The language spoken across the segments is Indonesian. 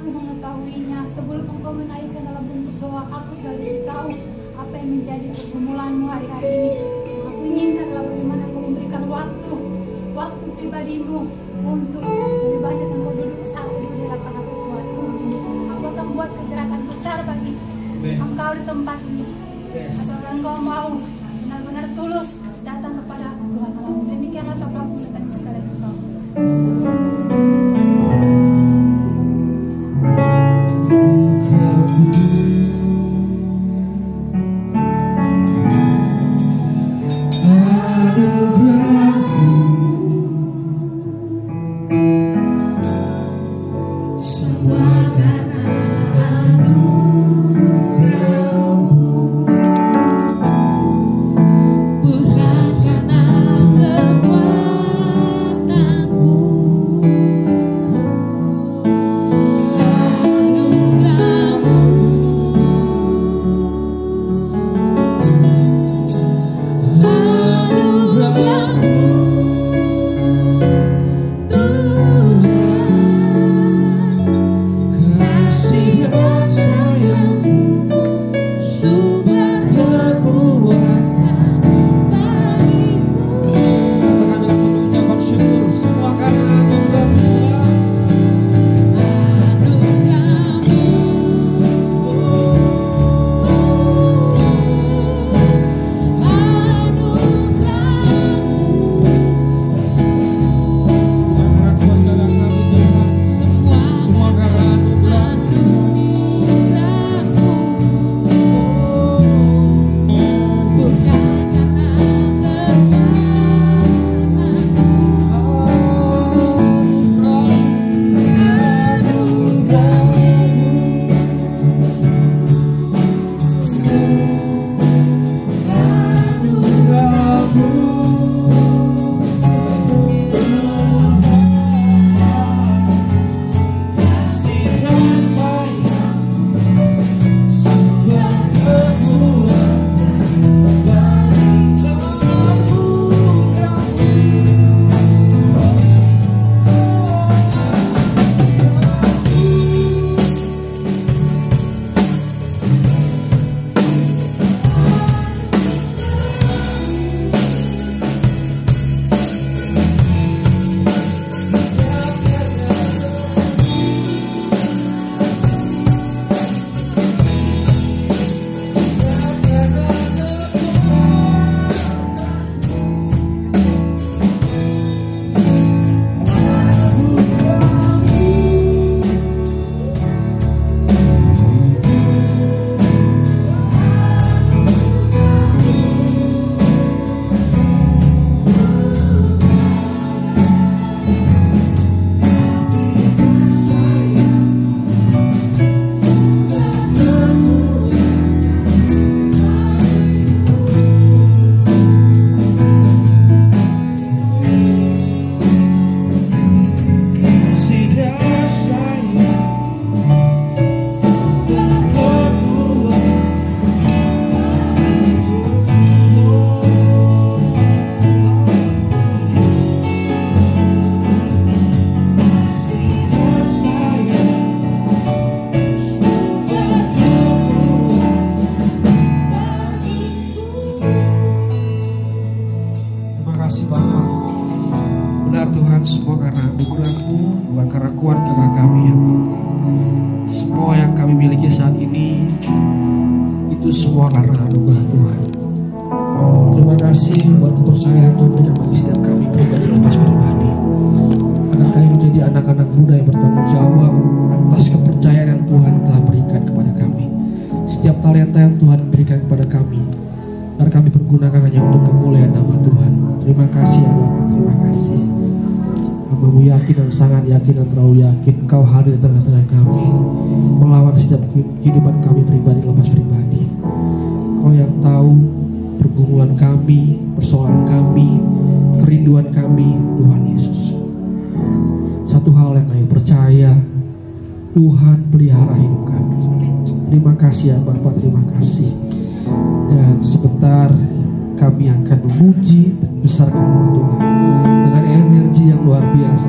aku mengetahuinya. Sebelum engkau menaikkan dalam bentuk doa, aku sudah lebih tahu apa yang menjadi pergumulanmu hari-hari ini. Aku inginkanlah bagaimana engkau memberikan waktu pribadimu untuk lebih banyak engkau duduk satu di hadapan aku Tuhan. Aku akan buat kegerakan besar bagi engkau di tempat ini. Asalkan engkau mau benar-benar tulus datang kepada aku Tuhan Allah. Demikianlah sabda aku tadi sekalian engkau.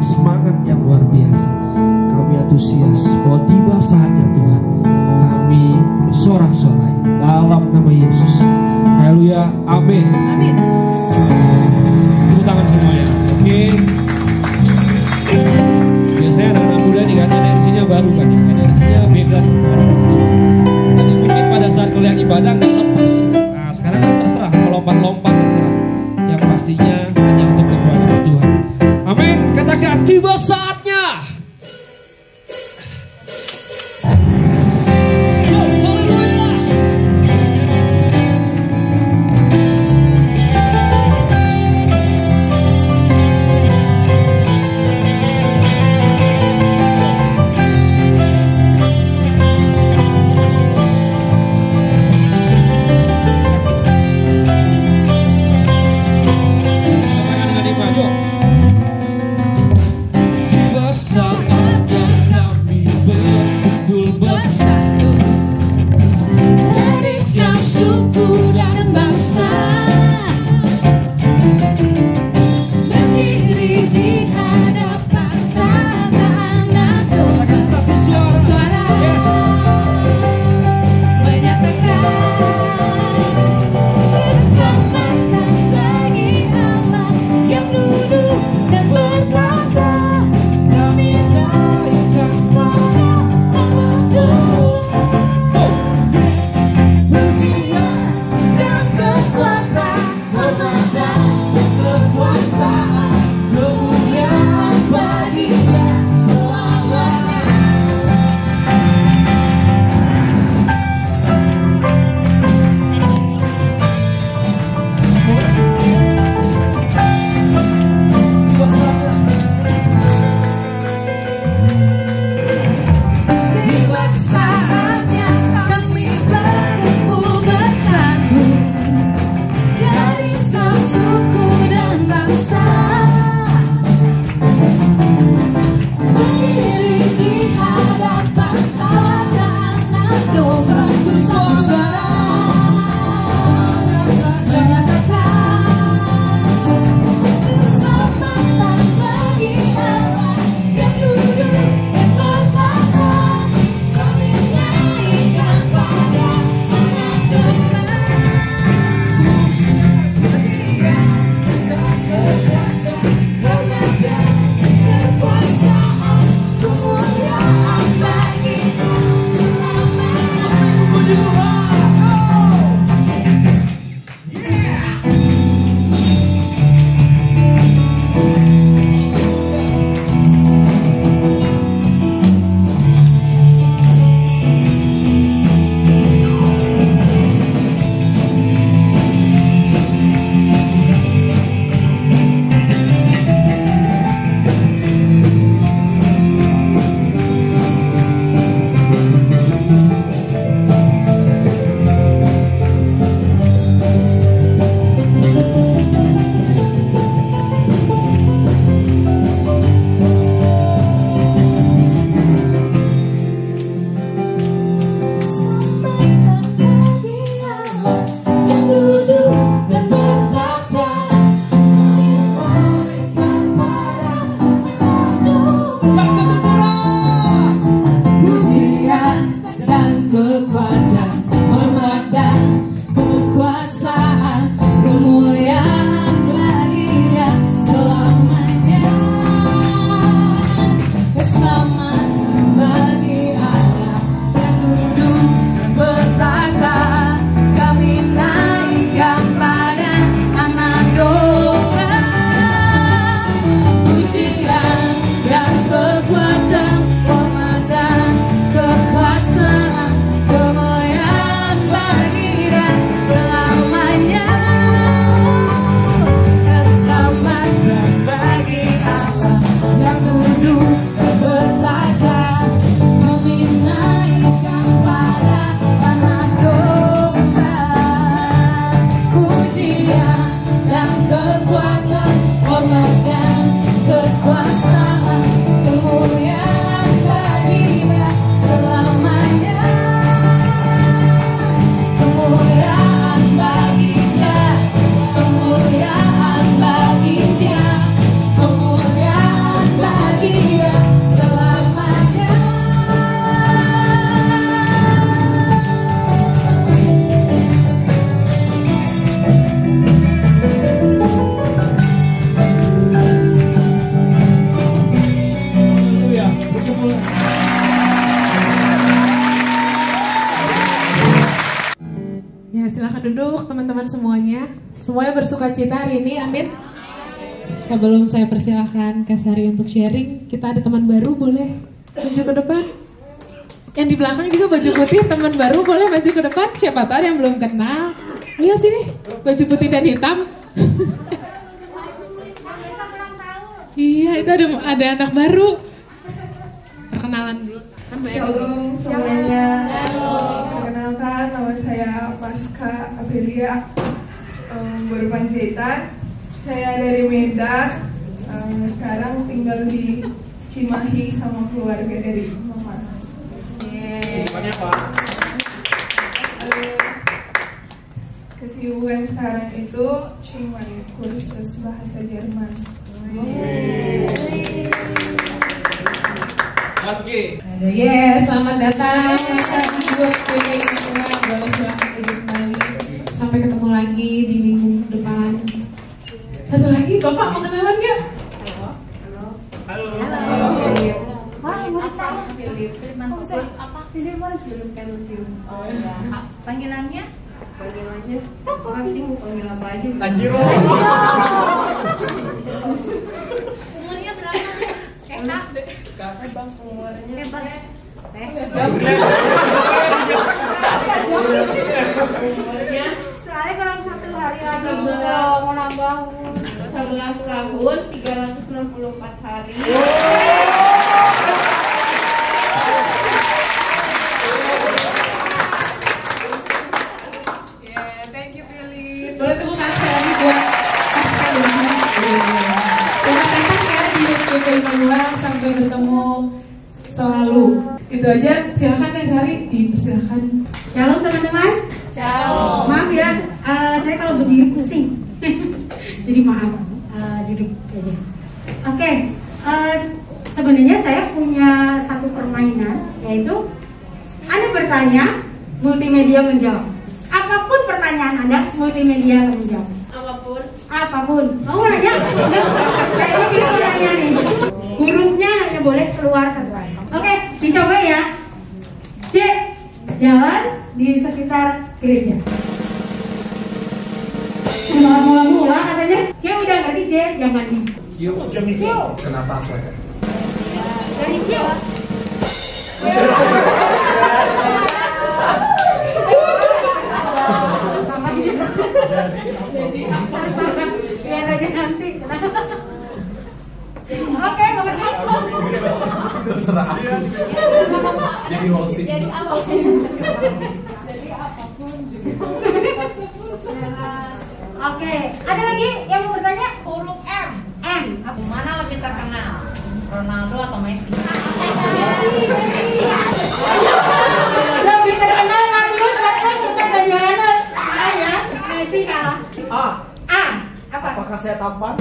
Semangat yang luar biasa, kami antusias bahwa tiba pastinya hanya untuk kemuliaan Tuhan. Amin. Katakan tiba saatnya. Ya, silahkan duduk teman-teman semuanya. Semuanya bersuka cita hari ini, amin. Sebelum saya persilahkan Kak Sari untuk sharing, kita ada teman baru, boleh maju ke depan. Yang di belakang juga baju putih, teman baru boleh maju ke depan. Siapa tahu yang belum kenal. Ayo sini, baju putih dan hitam. Iya, itu ada anak baru. Perkenalan dulu. Shalom semuanya. Perkenalkan, nama saya Pasca Aprilia, baru Panjaitan. Saya dari Medan. Sekarang tinggal di Cimahi sama keluarga dari mama. Kesibukan sekarang itu cuman kursus bahasa Jerman. Oke. Selamat datang. Buat pilih semua, boleh silahkan duduk kembali. Sampai ketemu lagi di minggu depan. Satu lagi, Bapak mau kenalan nggak? Halo. murid saya. Philip apa? Philip Oh ya. Panggilannya? Panggilannya? Nanti mau panggil apa aja? Tanjiro. Umurnya berapa deh? Kak bang umurnya? Lebar. Umurnya? Soalnya kurang 1 hari lagi mau nambah 11 tahun 364 hari. Thank you, Philip. Boleh tepuk tangan sekali lagi buat Pasca Lunas. Selamat datang ya di YouTube Immanuel, sampai bertemu selalu. Itu aja, silakan Kak Sari, dipersilakan. Shalom teman-teman. Shalom. Maaf ya, saya kalau berdiri pusing. Jadi maaf, duduk aja. Oke, sebenarnya saya punya satu permainan, yaitu Anda bertanya, multimedia menjawab. Apapun pertanyaan Anda, multimedia akan menjawab. Apapun. Mau nanya? Kayaknya bisa nanya nih. Hurufnya hanya boleh keluar satu kali. Oke, dicoba ya. C, jalan di sekitar gereja. Mula-mula katanya. C udah ngerti C, jangan di. Kenapa aku ya? Dari C. Lihat aja nanti. Oke, mengerti? Terserah aku. Jadi host. Jadi apapun juga. Oke, ada lagi yang mau bertanya? Huruf M. M. Mana lebih terkenal? Ronaldo atau Messi? Lebih terkenal Matius, bukan dari Yohanes. Ya, Messi kalah. A. Apa? Apakah saya tampan?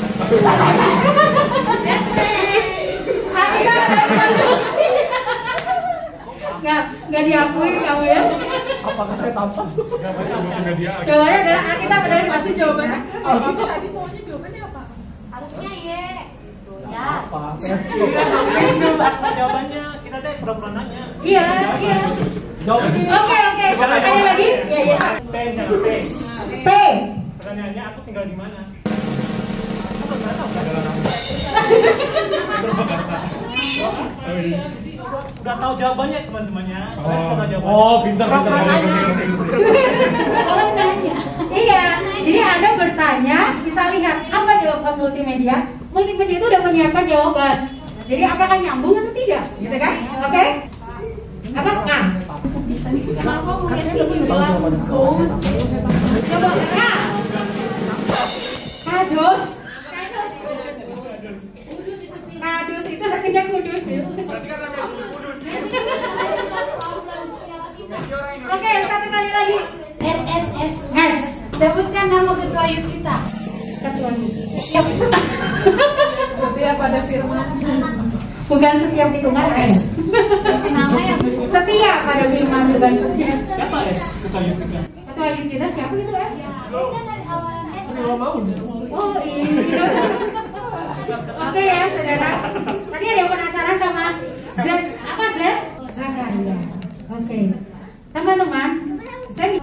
Nggak diakui kamu ya. Apakah saya tampan? Jawabannya adalah A, kita padahal pasti jawabannya. Tadi maunya jawabannya apa? Harusnya ye. Ya. Apa? Jawabannya kita deh pura-pura nanya. Iya. Oke. Ada lagi? Ya. P misalnya P. P. Pertanyaannya aku tinggal di mana? Udah tahu jawabannya teman-temannya. Pintar. Pura-pura nanya. Iya. Jadi Anda bertanya, kita lihat apa jawaban multimedia. Multimedia itu udah menyiapkan jawaban. Jadi apakah nyambung atau tidak? Gitu kan? Oke? Apa? A. Bisa nih. Kenapa mungkin sih bilang Coba A. Kados. Kadus itu artinya kudus. Oke, satu kali lagi. S. S. Sebutkan nama ketua youth kita. Ketua. Setia pada firman. Bukan setiap tikungan S. Nama yang Setia pada firman, bukan setia. Siapa S? Ketua youth kita. Ketua youth kita siapa itu S? S kan dari awal S. Oh iya. Oke ya saudara. Tadi ada yang penasaran sama Z. Apa Z? Zakaria. Oke. Teman-teman,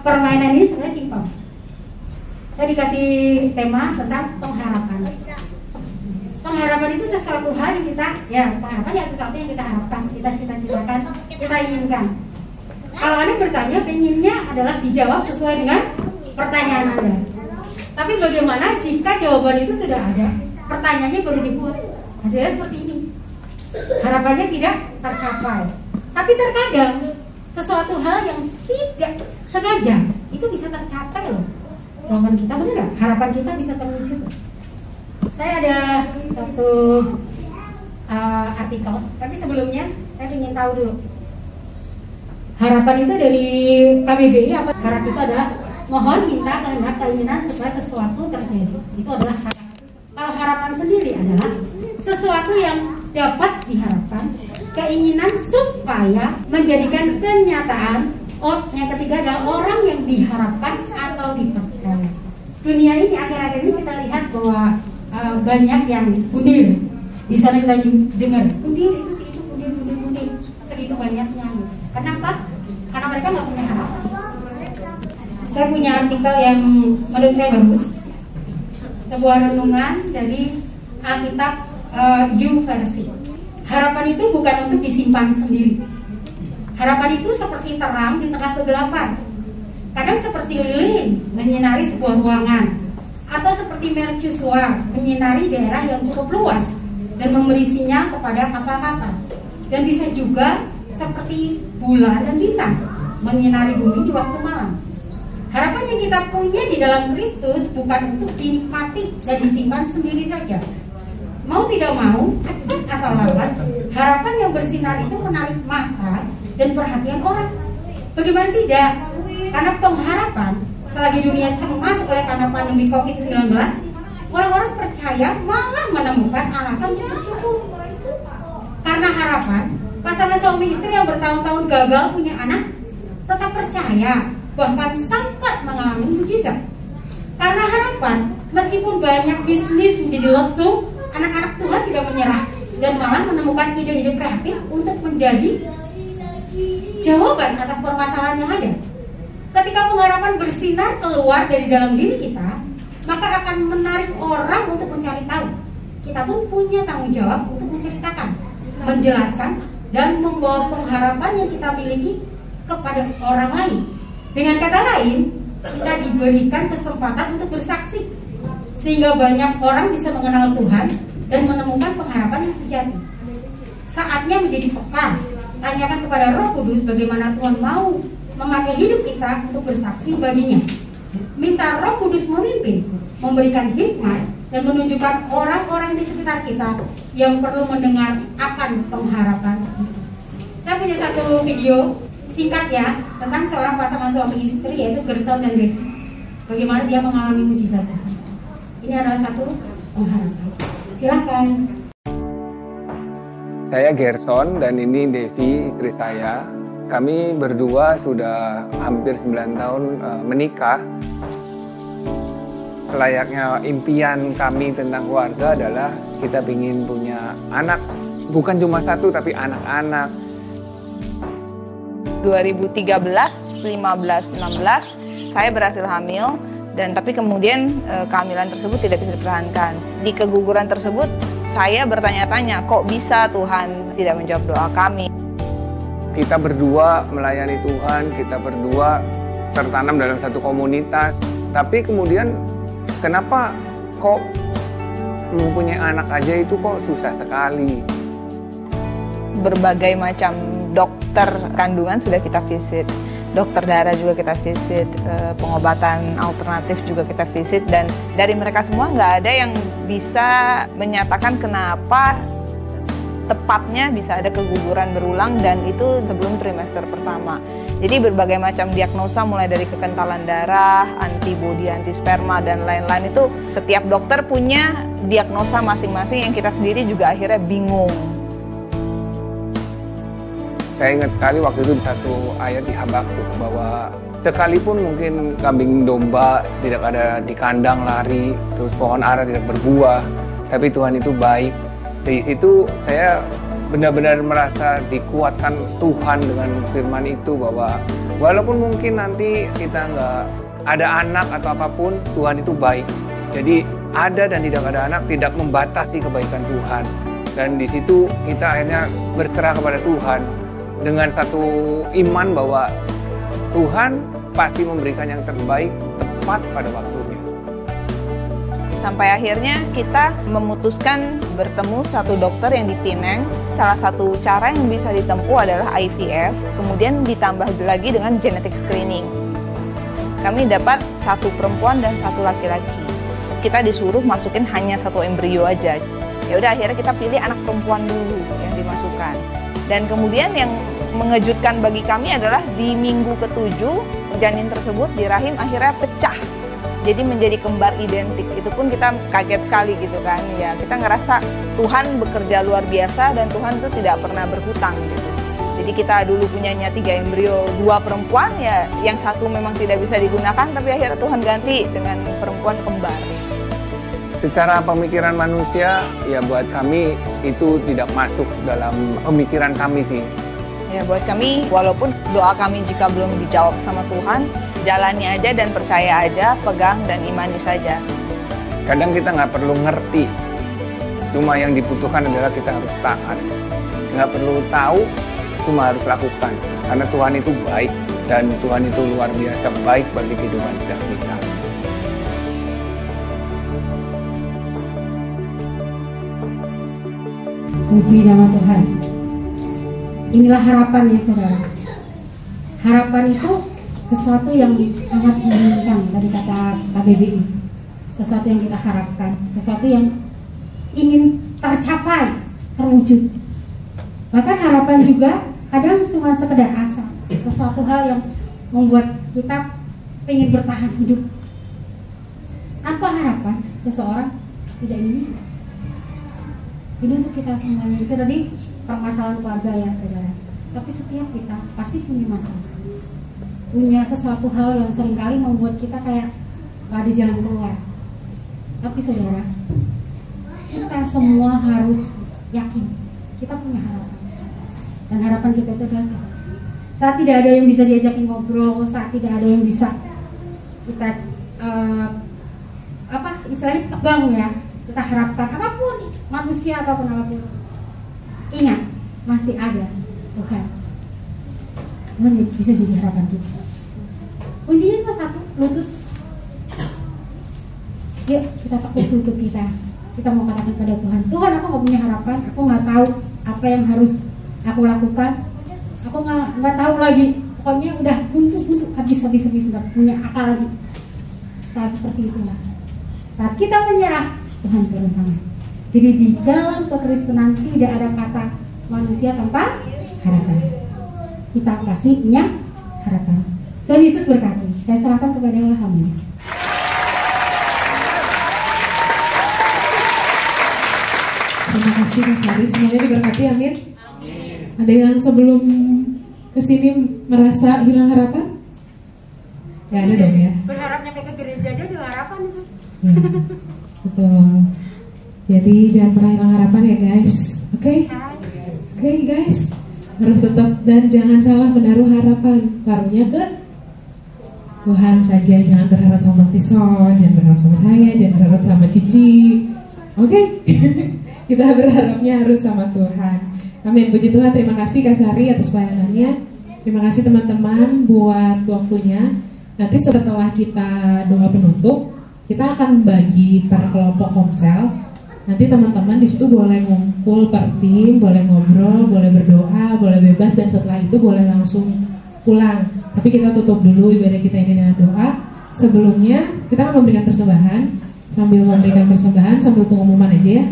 permainan ini sebenarnya simpel. Saya dikasih tema tentang pengharapan. Pengharapan itu sesuatu hal yang kita, ya pengharapan ya sesuatu yang kita harapkan, kita cita-citakan, kita inginkan. Kalau Anda bertanya, pengennya adalah dijawab sesuai dengan pertanyaan Anda. Tapi bagaimana jika jawaban itu sudah ada, pertanyaannya baru dibuat? Hasilnya seperti ini. Harapannya tidak tercapai. Tapi terkadang sesuatu hal yang tidak sengaja itu bisa tercapai loh. Jawaban kita benar nggak? Harapan kita bisa terwujud. Saya ada satu artikel, tapi sebelumnya saya ingin tahu dulu. Harapan itu dari KBBI apa? Harap itu adalah mohon, minta, kehendak, keinginan supaya sesuatu terjadi. Itu adalah harapan. Kalau harapan sendiri adalah sesuatu yang dapat diharapkan, keinginan supaya menjadikan kenyataan. Yang ketiga adalah orang yang diharapkan atau dipercaya. Dunia ini akhir-akhir ini kita lihat bahwa banyak yang bundir. Di sana kita dengar bundir itu segitu, bundir segitu banyaknya. Kenapa? Karena mereka nggak punya harapan. Saya punya artikel yang menurut saya bagus. Sebuah renungan dari Alkitab YouVersion. Harapan itu bukan untuk disimpan sendiri. Harapan itu seperti terang di tengah kegelapan. Kadang seperti lilin menyinari sebuah ruangan, atau seperti mercusuar menyinari daerah yang cukup luas dan memberi sinyal kepada kapal-kapal. Dan bisa juga seperti bulan dan bintang menyinari bumi di waktu malam. Harapan yang kita punya di dalam Kristus bukan untuk dinikmati dan disimpan sendiri saja. Mau tidak mau, cepat atau lambat, harapan yang bersinar itu menarik mata dan perhatian orang. Bagaimana tidak? Karena pengharapan, selagi dunia cemas oleh karena pandemi COVID-19, orang-orang percaya malah menemukan alasan untuk bersyukur. Karena harapan, pasangan suami istri yang bertahun-tahun gagal punya anak tetap percaya, bahkan sempat mengalami mujizat. Karena harapan, meskipun banyak bisnis menjadi lesu, anak-anak Tuhan tidak menyerah dan malah menemukan ide-ide kreatif untuk menjadi jawaban atas permasalahan yang ada. Ketika pengharapan bersinar keluar dari dalam diri kita, maka akan menarik orang untuk mencari tahu. Kita pun punya tanggung jawab untuk menceritakan, menjelaskan, dan membawa pengharapan yang kita miliki kepada orang lain. Dengan kata lain, kita diberikan kesempatan untuk bersaksi, sehingga banyak orang bisa mengenal Tuhan dan menemukan pengharapan yang sejati. Saatnya menjadi peka, tanyakan kepada Roh Kudus bagaimana Tuhan mau memakai hidup kita untuk bersaksi baginya. Minta Roh Kudus memimpin, memberikan hikmat, dan menunjukkan orang-orang di sekitar kita yang perlu mendengar akan pengharapan. Saya punya satu video singkat ya tentang seorang pasangan suami istri, yaitu Gerson dan Devi. Bagaimana dia mengalami mujizat Tuhan. Ini adalah satu pengharapan. Silakan. Saya Gerson dan ini Devi, istri saya. Kami berdua sudah hampir 9 tahun menikah. Selayaknya impian kami tentang keluarga adalah kita ingin punya anak. Bukan cuma satu, tapi anak-anak. 2013, 15, 16, saya berhasil hamil. Dan tapi kemudian kehamilan tersebut tidak bisa dipertahankan. Di keguguran tersebut, saya bertanya-tanya, kok bisa Tuhan tidak menjawab doa kami? Kita berdua melayani Tuhan, kita berdua tertanam dalam satu komunitas. Tapi kemudian kenapa kok mempunyai anak aja itu kok susah sekali? Berbagai macam dokter kandungan sudah kita visit, dokter darah juga kita visit, pengobatan alternatif juga kita visit, dan dari mereka semua nggak ada yang bisa menyatakan kenapa tepatnya bisa ada keguguran berulang, dan itu sebelum trimester pertama. Jadi berbagai macam diagnosa mulai dari kekentalan darah, antibodi, antisperma, dan lain-lain itu setiap dokter punya diagnosa masing-masing yang kita sendiri juga akhirnya bingung. Saya ingat sekali waktu itu satu ayat di Habakuk bahwa sekalipun mungkin kambing domba tidak ada di kandang lari, terus pohon ara tidak berbuah, tapi Tuhan itu baik. Di situ saya benar-benar merasa dikuatkan Tuhan dengan firman itu bahwa walaupun mungkin nanti kita nggak ada anak atau apapun, Tuhan itu baik. Jadi ada dan tidak ada anak tidak membatasi kebaikan Tuhan. Dan di situ kita akhirnya berserah kepada Tuhan dengan satu iman bahwa Tuhan pasti memberikan yang terbaik tepat pada waktunya. Sampai akhirnya kita memutuskan bertemu satu dokter yang di Pineng. Salah satu cara yang bisa ditempuh adalah IVF, kemudian ditambah lagi dengan genetic screening. Kami dapat satu perempuan dan satu laki-laki. Kita disuruh masukin hanya satu embrio aja. Ya udah, akhirnya kita pilih anak perempuan dulu yang dimasukkan. Dan kemudian yang mengejutkan bagi kami adalah di minggu ke-7 janin tersebut di rahim akhirnya pecah. Jadi menjadi kembar identik. Itu pun kita kaget sekali gitu kan. Ya, kita ngerasa Tuhan bekerja luar biasa dan Tuhan itu tidak pernah berhutang gitu. Jadi kita dulu punyanya 3 embrio, 2 perempuan, ya yang satu memang tidak bisa digunakan, tapi akhirnya Tuhan ganti dengan perempuan kembar. Secara pemikiran manusia, ya buat kami itu tidak masuk dalam pemikiran kami sih. Ya buat kami, walaupun doa kami jika belum dijawab sama Tuhan, jalani aja dan percaya aja, pegang dan imani saja. Kadang kita nggak perlu ngerti, cuma yang dibutuhkan adalah kita harus taat. Nggak perlu tahu, cuma harus lakukan. Karena Tuhan itu baik, dan Tuhan itu luar biasa baik bagi kehidupan setiap kita. Puji nama Tuhan. Inilah harapan ya saudara. Harapan itu sesuatu yang sangat menyenangkan dari kata KBBI. Sesuatu yang kita harapkan, sesuatu yang ingin tercapai, terwujud. Bahkan harapan juga kadang cuma sekedar asa, sesuatu hal yang membuat kita ingin bertahan hidup. Tanpa harapan, seseorang tidak ingin. Ini untuk kita semuanya. Itu tadi permasalahan keluarga ya saudara. Tapi setiap kita pasti punya masalah, punya sesuatu hal yang seringkali membuat kita kayak gak ada jalan keluar. Tapi saudara, kita semua harus yakin kita punya harapan. Dan harapan kita itu adalah saat tidak ada yang bisa diajakin ngobrol, saat tidak ada yang bisa kita istilahnya pegang ya, kita harapkan apapun, manusia ataupun apapun, ingat masih ada Tuhan. Tuhan bisa jadi harapan kita. Kuncinya cuma satu, lutut. Yuk kita tekuk lutut kita. Kita mau katakan pada Tuhan, Tuhan aku gak punya harapan, aku gak tahu apa yang harus aku lakukan, aku nggak tahu lagi, pokoknya udah buntu habis nggak punya akal lagi. Saat seperti itulah saat kita menyerah, Tuhan turun tangan. Jadi di dalam kekristenan tidak ada kata manusia tanpa harapan. Kita pasti punya harapan. Tuhan Yesus berkati. Saya serahkan kepada Tuhan. Terima kasih Kak Sari, semuanya diberkati, amin. Ada yang sebelum kesini merasa hilang harapan? Gak ada dong ya? Berharap nyampe ke gereja aja udah harapan itu. Ya, betul. Jadi jangan pernah hilang harapan ya guys. Oke? Oke guys, harus tetap dan jangan salah menaruh harapan. Taruhnya ke Tuhan saja. Jangan berharap sama Tison, jangan berharap sama saya, jangan berharap sama Cici. Oke? Kita berharapnya harus sama Tuhan. Amin, puji Tuhan. Terima kasih Kak Sari atas pelayanannya. Terima kasih teman-teman buat waktunya. Nanti setelah kita doa penutup, kita akan bagi per kelompok komsel. Nanti teman-teman di situ boleh ngumpul per tim, boleh ngobrol, boleh berdoa, boleh bebas, dan setelah itu boleh langsung pulang. Tapi kita tutup dulu ibadah kita ini dengan doa. Sebelumnya kita akan memberikan persembahan. Sambil memberikan persembahan, sambil pengumuman aja ya.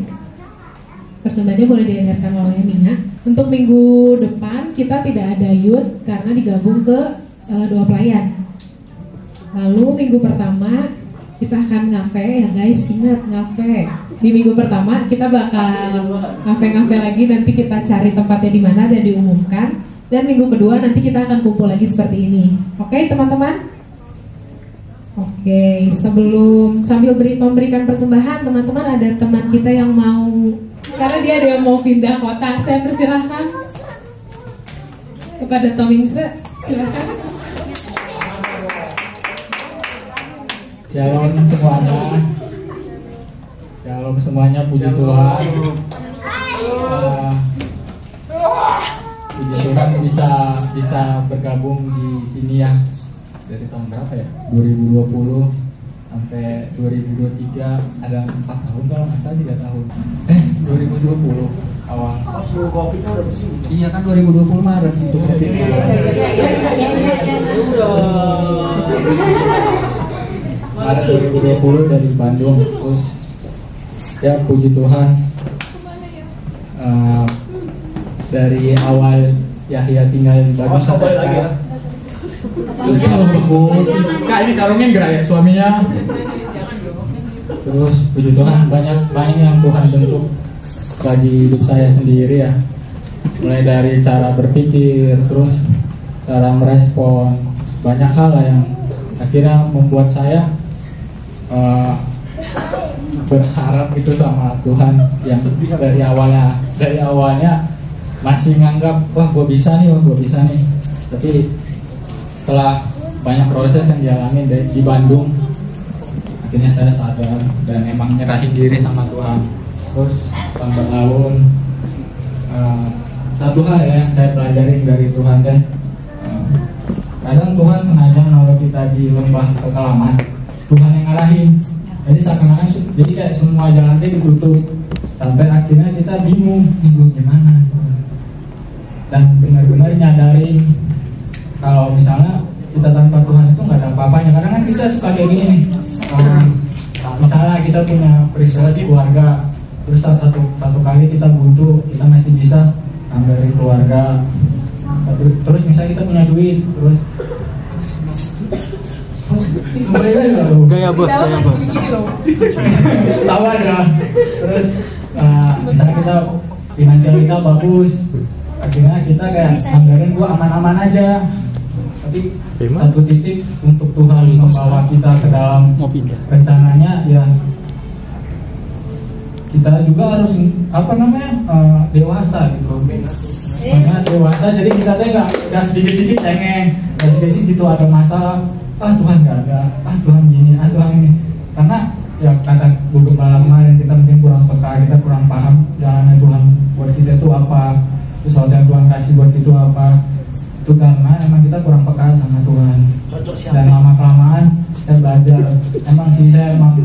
Persembahannya boleh dianggarkan oleh Mina. Untuk minggu depan kita tidak ada youth karena digabung ke doa pelayan. Lalu minggu pertama kita akan ngafe ya guys, ingat ngafe. Di minggu pertama kita bakal ngafe lagi, nanti kita cari tempatnya di mana dan diumumkan. Dan minggu kedua nanti kita akan kumpul lagi seperti ini. Oke teman-teman? Oke, sambil memberikan persembahan, teman-teman ada teman kita yang mau, karena dia ada yang mau pindah kota. Saya persilahkan kepada Tomingse, silakan. Shalom semuanya. Shalom semuanya, puji Tuhan. Puji Tuhan bisa bergabung di sini ya. Dari tahun berapa ya? 2020 sampai 2023, ada 4 tahun kalau nggak salah, 3 tahun. 2020 awal. Pas Covid udah bersih. Iya kan 2020 Maret itu Covid. Maret 2020 dari Bandung. Terus ya puji Tuhan, dari awal Yahya tinggal di Bandung sampai sekarang. Terus kalau bagus, Kak ini karungin gerak ya suaminya. Terus puji Tuhan, banyak yang Tuhan bentuk bagi hidup saya sendiri ya. Mulai dari cara berpikir, terus cara merespon, banyak hal lah yang akhirnya membuat saya berharap itu sama Tuhan, yang dari awalnya masih nganggap wah gue bisa nih, tapi setelah banyak proses yang dialami di Bandung, akhirnya saya sadar dan emang nyerahin diri sama Tuhan. Terus lambat laun satu hal ya yang saya pelajarin dari Tuhan teh, kadang Tuhan sengaja naruh kita di lembah kekelaman, Tuhan yang ngarahin. Jadi seakan-akan jadi kayak semua jalan teh ditutup, sampai akhirnya kita bingung nih gue gimana. Dan benar-benar nyadarin kalau misalnya kita tanpa Tuhan itu nggak ada apa-apanya. Kadang kan kita suka kayak gini nih, misalnya kita punya peristiwa di keluarga, terus satu kali kita buntu, kita masih bisa ambil dari keluarga. Terus misalnya kita punya duit, terus gaya bos tawa aja. Terus misalnya kita finansial kita bagus, akhirnya kita kayak anggaran gua aman-aman aja. Tapi satu titik untuk Tuhan membawa kita ke dalam rencananya, ya kita juga harus dewasa gitu. Makanya dewasa, jadi kita tuh nggak sedikit-sedikit cengeng, nggak sedikit-sedikit gitu ada masalah. Tuhan nggak ada, Tuhan gini, Tuhan ini. Karena ya kata Bu Gembala kemarin, kita mungkin kurang peka, kita kurang paham jalannya Tuhan buat kita itu apa, sesuatu yang Tuhan kasih buat itu apa. Itu karena emang kita kurang peka sama Tuhan. Dan lama-kelamaan saya belajar, emang sih saya emang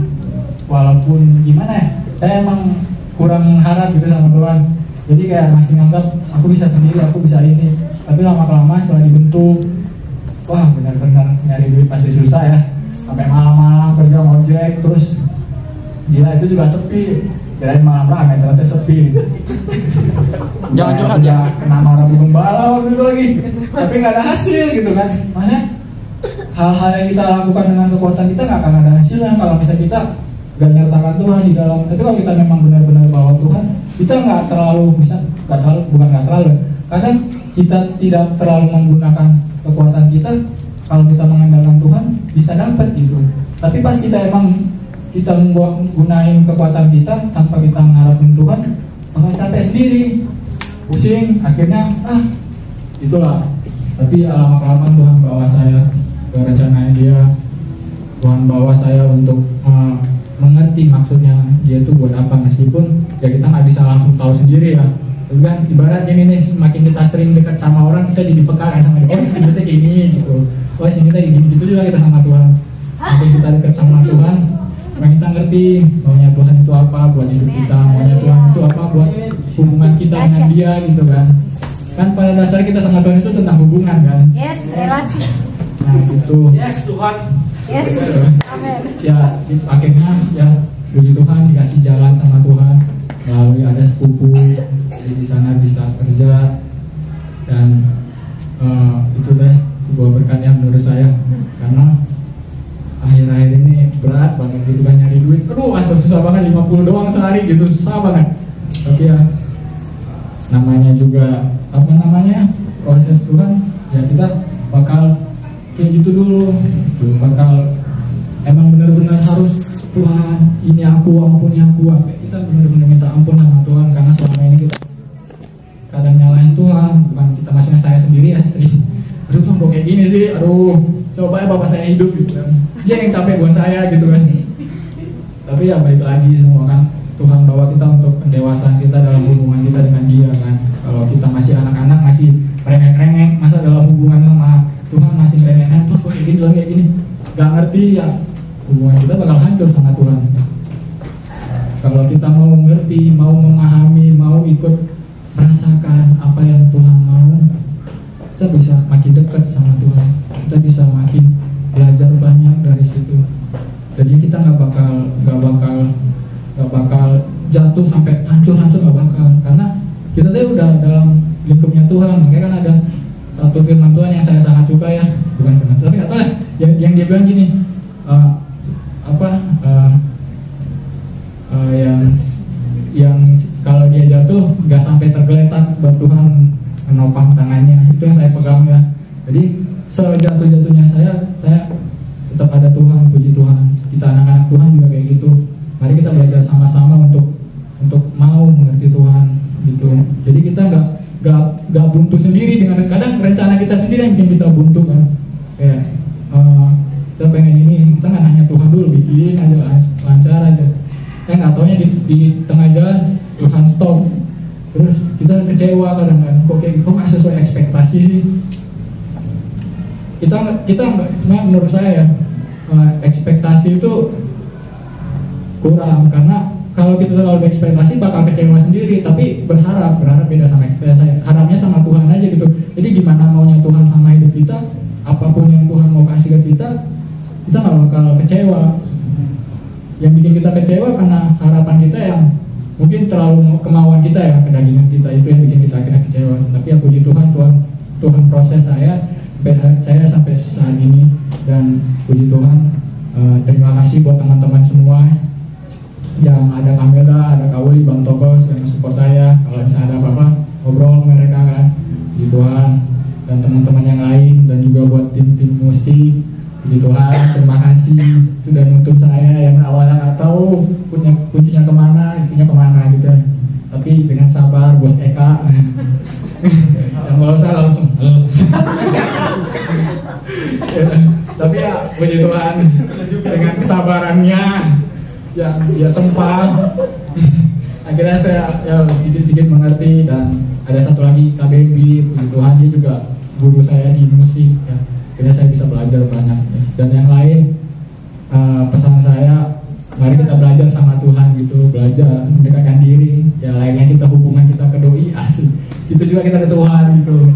walaupun gimana ya, saya emang kurang harap gitu sama Tuhan. Jadi kayak masih nganggap aku bisa sendiri, aku bisa ini. Tapi lama-kelamaan setelah dibentuk, wah benar-benar nyari duit pasti susah ya. Sampai malam-malam kerja ngojek, terus gila itu juga sepi. Kirain malam ramai, ternyata sepi. Jangan ya kena marah Bu Gembala waktu itu lagi, tapi nggak ada hasil gitu kan. Maksudnya hal-hal yang kita lakukan dengan kekuatan kita nggak akan ada hasilnya kalau misalnya kita nggak nyatakan Tuhan di dalam. Tapi kalau kita memang benar-benar bawa Tuhan, kita nggak terlalu kadang kita tidak terlalu menggunakan kekuatan kita. Kalau kita mengandalkan Tuhan bisa dapat gitu. Tapi pas kita menggunakan kekuatan kita tanpa kita mengharapkan Tuhan, bakal capek sendiri, pusing, akhirnya itulah. Tapi lama-kelamaan Tuhan bawa saya ke rencananya Dia. Tuhan bawa saya untuk mengerti maksudnya Dia itu buat apa, meskipun ya kita nggak bisa langsung tahu sendiri ya. Tapi kan ibarat ini nih, semakin kita sering dekat sama orang, kita jadi peka kan sama dia. Oh kita kayak gini gitu, oh sini kita gini gitu juga kita sama Tuhan. Makin kita dekat sama Tuhan, kita ngerti maunya Tuhan itu apa buat hidup kita, maunya Tuhan itu apa buat hubungan kita dengan Dia gitu kan. Kan pada dasarnya kita sama Tuhan itu tentang hubungan kan. Yes, relasi. Nah gitu. Yes Tuhan. Yes. Amin. Ya akhirnya ya puji Tuhan dikasih jalan sama Tuhan melalui ada sepupu, jadi di sana bisa kerja dan itu deh sebuah berkat yang menurut saya, karena akhir-akhir ini berat banget gitu kan nyari duit. Susah banget, 50 doang sehari gitu, susah banget. Tapi ya namanya juga proses Tuhan, ya kita bakal kayak gitu dulu. Bakal emang benar-benar harus Tuhan ini aku, ampuni aku. Kita benar-benar minta ampun sama Tuhan, karena selama ini kita kadang nyalahin Tuhan, bukan kita, maksudnya saya sendiri ya sering. Aduh Tuhan kok kayak gini sih, aduh coba ya bapak saya hidup gitu kan. dia yang capek buat saya gitu kan. Tapi ya baik lagi semua kan, Tuhan bawa kita untuk pendewasaan kita dalam hubungan kita dengan dia kan. Kalau kita masih anak-anak, masih rengek-rengek, masa dalam hubungan sama Tuhan masih rengek-rengek, terus kok kayak gini, gak ngerti ya, hubungan kita bakal hancur sama Tuhan. Kalau kita mau mengerti, mau memahami, mau ikut merasakan apa yang Tuhan mau, kita bisa makin dekat sama Tuhan, kita bisa makin belajar banyak dari situ. Jadi kita nggak bakal jatuh sampai hancur-hancur, nggak bakal, karena kita tuh udah dalam lingkupnya Tuhan. Makanya kan ada satu firman Tuhan yang saya sangat suka ya, bukan firman, tapi apa yang dia bilang gini, yang kalau dia jatuh nggak sampai tergeletak sebab Tuhan menopang tangannya. Itu yang saya pegang ya. Jadi sejatuh-jatuhnya saya tetap ada Tuhan, puji Tuhan. Kita anak-anak Tuhan juga kayak gitu. Mari kita belajar sama-sama untuk mau mengerti Tuhan gitu. Jadi kita nggak buntu sendiri, dengan kadang rencana kita sendiri yang bikin kita buntu kan. Kayak kita pengen ini, kita nggak nanya Tuhan dulu, bikin aja lancar aja. Nggak taunya di tengah jalan Tuhan stop. Terus kita kecewa kadang-kadang, kok nggak sesuai ekspektasi sih. Kita sebenarnya menurut saya ya, ekspektasi itu kurang, karena kalau kita terlalu berekspektasi bakal kecewa sendiri. Tapi berharap beda sama ekspektasi. Harapnya sama Tuhan aja gitu. Jadi gimana maunya Tuhan sama hidup kita, apapun yang Tuhan mau kasih ke kita nggak bakal kecewa. Yang bikin kita kecewa karena harapan kita yang mungkin terlalu kemauan kita ya, kedagingan kita, itu yang bikin kita akhirnya kecewa. Tapi ya puji Tuhan proses saya sampai saat ini, dan puji Tuhan. Terima kasih buat teman-teman semua yang ada Kamela, ada Kauli, Bang Togos yang support saya. Kalau misalnya ada apa-apa, ngobrol mereka kan, puji Tuhan. Dan teman-teman yang lain, dan juga buat tim-tim musik, puji Tuhan. Terima kasih sudah nuntun saya yang awalnya nggak tahu punya kuncinya kemana gitu ya. Tapi dengan sabar, Bos Eka. Yang kalau saya langsung halo. Tapi ya puji Tuhan, dengan kesabarannya yang dia tempat, akhirnya saya ya sedikit mengerti. Dan ada satu lagi KBB, puji Tuhan, dia juga guru saya di musik ya. Akhirnya saya bisa belajar banyak ya. Dan yang lain, pesan saya, mari kita belajar sama Tuhan gitu, belajar mendekatkan diri ya, layaknya kita hubungan kita ke doi, asik gitu juga kita ke Tuhan gitu,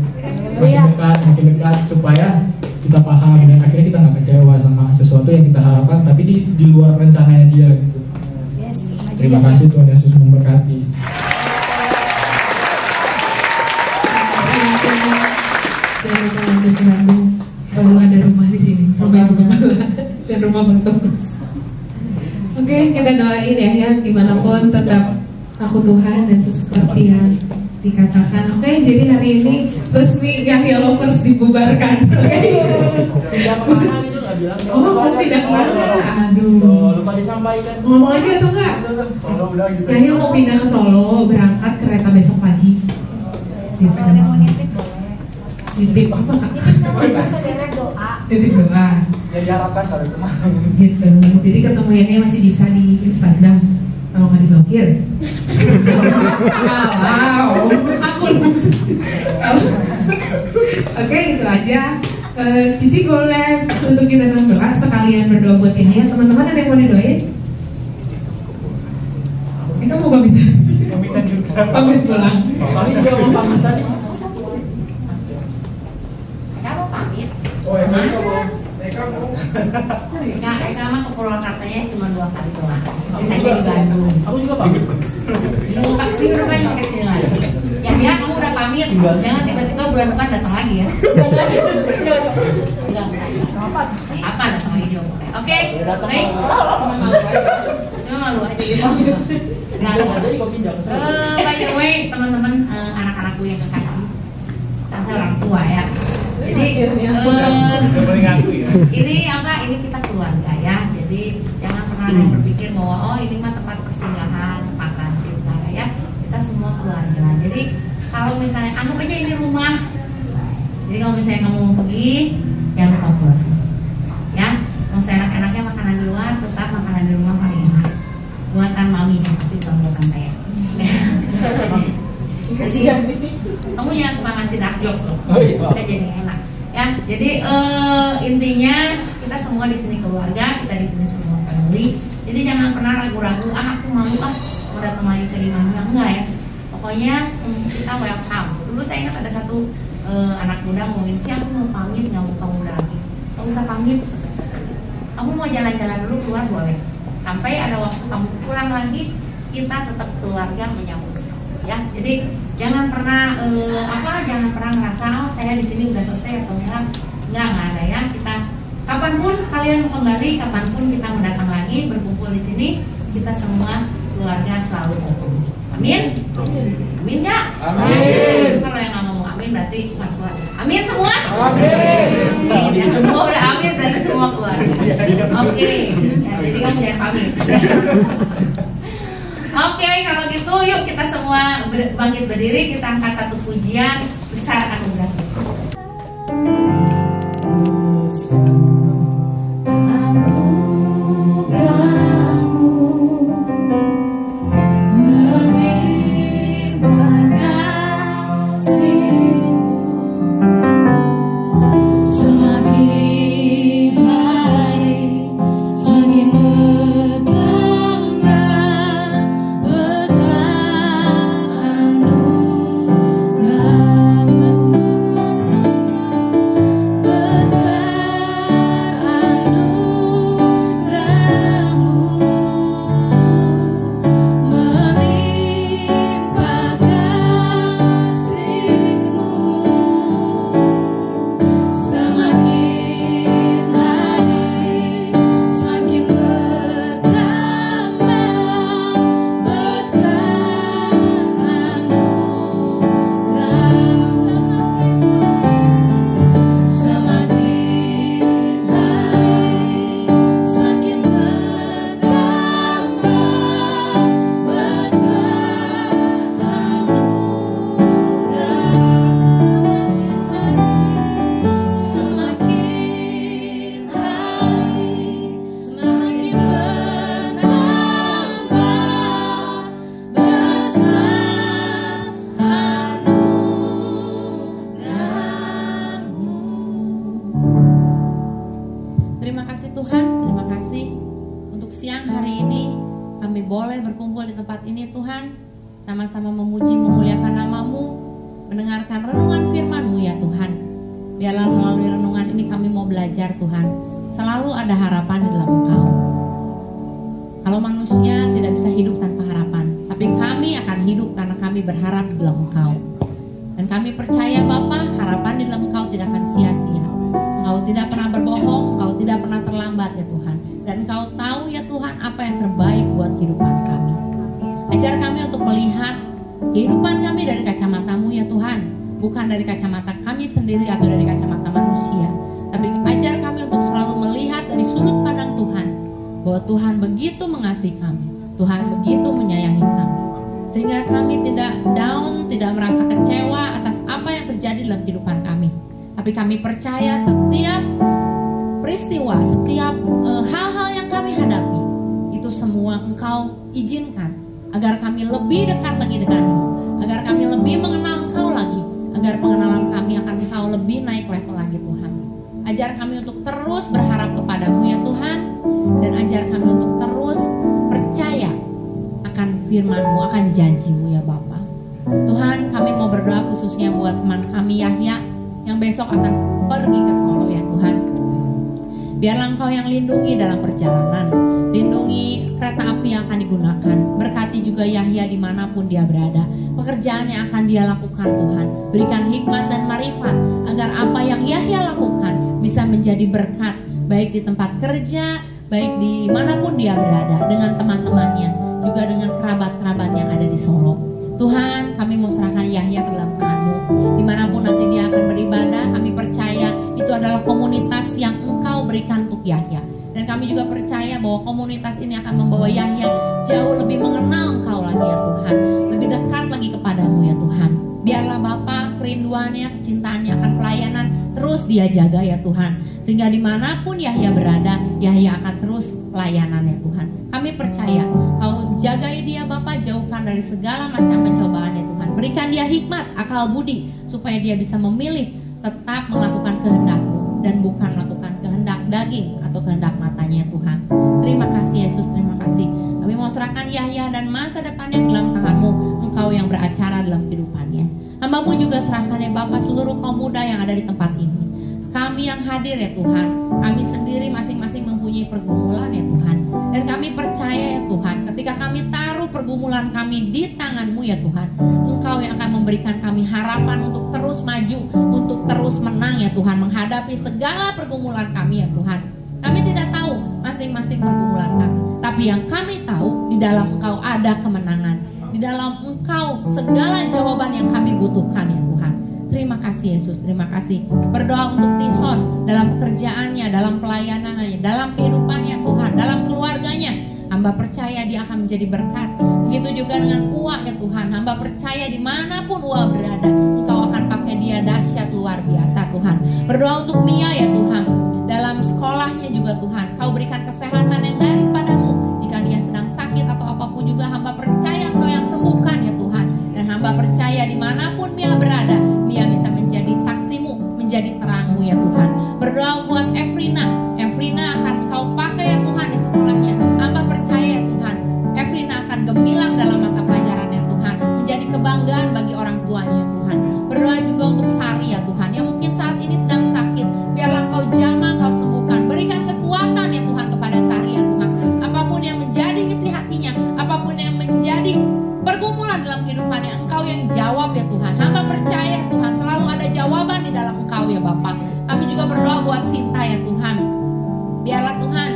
makin dekat supaya kita paham, dan akhirnya kita nggak kecewa sama sesuatu yang kita harapkan tapi di luar rencananya dia gitu. Terima kasih, Tuhan Yesus memberkati. Selalu ada rumah di sini, rumah Gembala dan rumah Bang Togos. Oke, kita doain ya, dimanapun tetap aku Tuhan dan seperti yang dikatakan. Oke, jadi hari ini resmi Yahya Lovers dibubarkan. Tidak kemana gitu, nggak bilang. Tidak kemana. Aduh. Lupa disampaikan. Ngomong lagi atau enggak? Udah gitu. Yahya mau pindah ke Solo, berangkat kereta besok pagi. Titip apa kak? Titip doa. Ya diharapkan kalau itu mah. Gitu. Jadi ketemuannya masih bisa di Instagram kalau nggak diblokir. Wow, aku Oke, itu aja. Cici boleh untuk kita dalam doa, sekalian berdoa buat ini ya. Teman-teman ada yang mau didoain? Kamu mau pamitan? Pamitan juga. Pamit pulang. Paling juga mau pamit tadi. Oh, Eka mau. Eka mah ke Purwakartanya cuma 2 kali doang. Bisa jadi Bandung. Aku juga pamit. Vaksin rupanya pakai sini lagi. Ya dia, kamu udah pamit. Jangan tiba-tiba bulan depan datang lagi ya. Apa datang lagi juga? Oke, baik. Cuma malu aja gitu. By the way, teman-teman, anak-anakku yang kekasih, kan saya orang tua ya. Jadi ini apa? Ini kita keluarga ya. Jadi jangan pernah berpikir bahwa oh ini mah tempat persinggahan, tempat transit, enggak ya. Kita semua keluarga. Jadi kalau misalnya anggap aja ini rumah. Jadi kalau misalnya kamu mau pergi, jangan lupa pulang. Ya, mau enak-enak Jadi kamu jangan suka ngasih dark joke loh. Saya jadi enak. Ya, jadi intinya kita semua di sini keluarga, kita di sini semua family. Jadi jangan pernah ragu-ragu, aku mau datang lagi ke Immanuel, enggak ya. Pokoknya kita welcome. Dulu saya ingat ada satu anak muda ngomongin, aku mau pamit, nggak mau kamu lagi. Nggak usah pamit. Kamu mau jalan-jalan dulu keluar boleh. Sampai ada waktu kamu pulang lagi, kita tetap keluarga menyambut. Ya, jadi jangan pernah jangan pernah ngerasa oh saya di sini udah selesai atau enggak ada ya. Kita kapanpun kalian mau kembali, kapanpun kita mau datang lagi berkumpul di sini, kita semua keluarga selalu open. Amin. Amin ya. Amin. Kalau yang nggak ngomong amin berarti bukan keluarga. Amin semua. Amin. Semua udah amin berarti semua keluarga. Oke. Ya, jadi kamu jangan pamit. Oke, kalau gitu yuk kita semua bangkit berdiri, kita angkat satu pujian besar anugerah. Sama-sama memuji, memuliakan nama-Mu, mendengarkan renungan firman-Mu ya Tuhan. Biarlah melalui renungan ini kami mau belajar Tuhan, selalu ada harapan di dalam Engkau. Kalau manusia tidak bisa hidup tanpa harapan, tapi kami akan hidup karena kami berharap di dalam Engkau. Dan kami percaya Bapa, harapan di dalam Engkau tidak akan sia-sia. Engkau tidak pernah berbohong, Engkau tidak pernah terlambat ya Tuhan. Dan Engkau tahu ya Tuhan apa yang terbaik buat kehidupan kami. Ajar kami untuk melihat kehidupan kami dari kacamata-Mu ya Tuhan, bukan dari kacamata kami sendiri atau dari kacamata manusia. Tapi ajar kami untuk selalu melihat dari sudut pandang Tuhan, bahwa Tuhan begitu mengasihi kami, Tuhan begitu menyayangi kami, sehingga kami tidak down, tidak merasa kecewa atas apa yang terjadi dalam kehidupan kami. Tapi kami percaya setiap peristiwa, setiap hal-hal yang kami hadapi, itu semua Engkau izinkan agar kami lebih dekat lagi denganmu, agar kami lebih mengenal Engkau lagi, agar pengenalan kami akan Engkau lebih naik level lagi Tuhan. Ajar kami untuk terus berharap kepadamu ya Tuhan, dan ajar kami untuk terus percaya akan firman-Mu, akan janji-Mu ya Bapa. Tuhan, kami mau berdoa khususnya buat teman kami Yahya yang besok akan pergi ke Solo ya Tuhan. Biarlah Engkau yang lindungi dalam perjalanan, lindungi kereta api yang akan digunakan, berkati juga Yahya dimanapun dia berada, pekerjaan yang akan dia lakukan Tuhan, berikan hikmat dan marifat agar apa yang Yahya lakukan bisa menjadi berkat, baik di tempat kerja, baik dimanapun dia berada, dengan teman-temannya, juga dengan kerabat-kerabat yang ada di Solo. Tuhan, kami mau serahkan Yahya ke dalam tangan-Mu, dimanapun nanti dia akan beribadah, kami percaya itu adalah komunitas yang Engkau berikan untuk Yahya. Dan kami juga percaya bahwa komunitas ini akan membawa Yahya jauh lebih mengenal Engkau lagi ya Tuhan, lebih dekat lagi kepadamu ya Tuhan. Biarlah Bapa kerinduannya, kecintaannya akan pelayanan terus dia jaga ya Tuhan, sehingga dimanapun Yahya berada, Yahya akan terus pelayanan ya Tuhan. Kami percaya Kau jagai dia Bapa, jauhkan dari segala macam pencobaan ya Tuhan. Berikan dia hikmat, akal budi, supaya dia bisa memilih tetap melakukan kehendak-Mu dan bukan melakukan kehendak daging atau kehendak matanya Tuhan. Terima kasih Yesus, terima kasih. Kami mau serahkan Yahya dan masa depannya dalam tangan-Mu, Engkau yang beracara dalam kehidupannya. Hamba-Mu juga serahkan ya Bapa seluruh kaum muda yang ada di tempat ini. Kami yang hadir ya Tuhan, kami sendiri masing-masing mempunyai pergumulan ya Tuhan. Dan kami percaya ya Tuhan, ketika kami taruh pergumulan kami di tangan-Mu ya Tuhan, Engkau yang akan memberikan kami harapan untuk terus maju, untuk terus menang ya Tuhan, menghadapi segala pergumulan kami ya Tuhan. Kami tidak tahu masing-masing pergumulan kami, tapi yang kami tahu di dalam Engkau ada kemenangan, di dalam Engkau segala jawaban yang kami butuhkan ya Tuhan. Terima kasih Yesus, terima kasih. Berdoa untuk Tison dalam pekerjaannya, dalam pelayanannya, dalam kehidupannya Tuhan, dalam keluarganya. Hamba percaya dia akan menjadi berkat. Begitu juga dengan Ua ya Tuhan. Hamba percaya dimanapun Ua berada, Engkau akan pakai dia dahsyat luar biasa Tuhan. Berdoa untuk Mia ya Tuhan, dalam sekolahnya juga Tuhan, Kau berikan kesehatan yang daripada-Mu. Jika dia sedang sakit atau apapun juga, hamba percaya Kau yang sembuhkan ya Tuhan. Dan hamba percaya dimanapun Mia berada, Mia bisa menjadi saksi-Mu, menjadi terang-Mu ya Tuhan. Berdoa buat Efrina, Efrina akan Kau pakai ya Tuhan di sekolahnya. Hamba percaya ya Tuhan, Efrina akan gemilang dalam mata pelajaran ya Tuhan, menjadi kebanggaan bagi orang tuanya ya Tuhan. Berdoa juga untuk Sari ya Tuhan, yang mungkin saat ini sedang sakit. Biarlah Kau jamah, Kau sembuhkan. Berikan kekuatan ya Tuhan kepada Sari ya Tuhan. Apapun yang menjadi isi hatinya, apapun yang menjadi pergumulan dalam kehidupannya, Engkau yang jawab ya Tuhan. Hamba percaya Tuhan, selalu ada jawaban di dalam Engkau ya Bapa. Kami juga berdoa buat Sinta ya Tuhan. Biarlah Tuhan,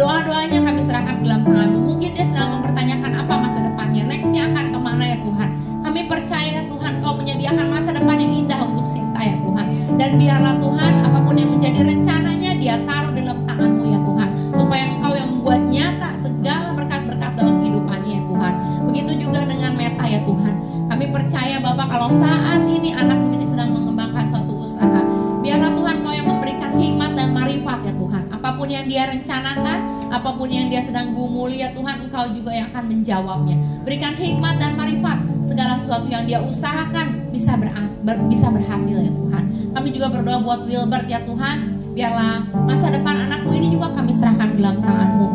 doa-doanya kami serahkan dalam tangan-Mu. Mungkin dia sedang mempertanyakan apa masa depannya, nextnya akan kemana ya Tuhan. Kami percaya ya Tuhan, Kau menyediakan masa depan yang indah untuk Sinta ya Tuhan. Dan biarlah Tuhan, apapun yang menjadi rencananya, dia taruh dalam tangan-Mu ya Tuhan, supaya Engkau yang membuat nyata segala berkat-berkat dalam kehidupannya ya Tuhan. Begitu juga dengan Meta ya Tuhan. Kami percaya Bapak, kalau saat ini anakku ini sedang mengembangkan suatu usaha, biarlah Tuhan Kau yang memberikan hikmat dan marifat ya Tuhan. Apapun yang dia rencanakan, apapun yang dia sedang gumuli ya Tuhan, Engkau juga yang akan menjawabnya. Berikan hikmat dan marifat, segala sesuatu yang dia usahakan bisa berhasil ya Tuhan. Kami juga berdoa buat Wilbert ya Tuhan. Biarlah masa depan anakku ini juga kami serahkan dalam tangan-Mu.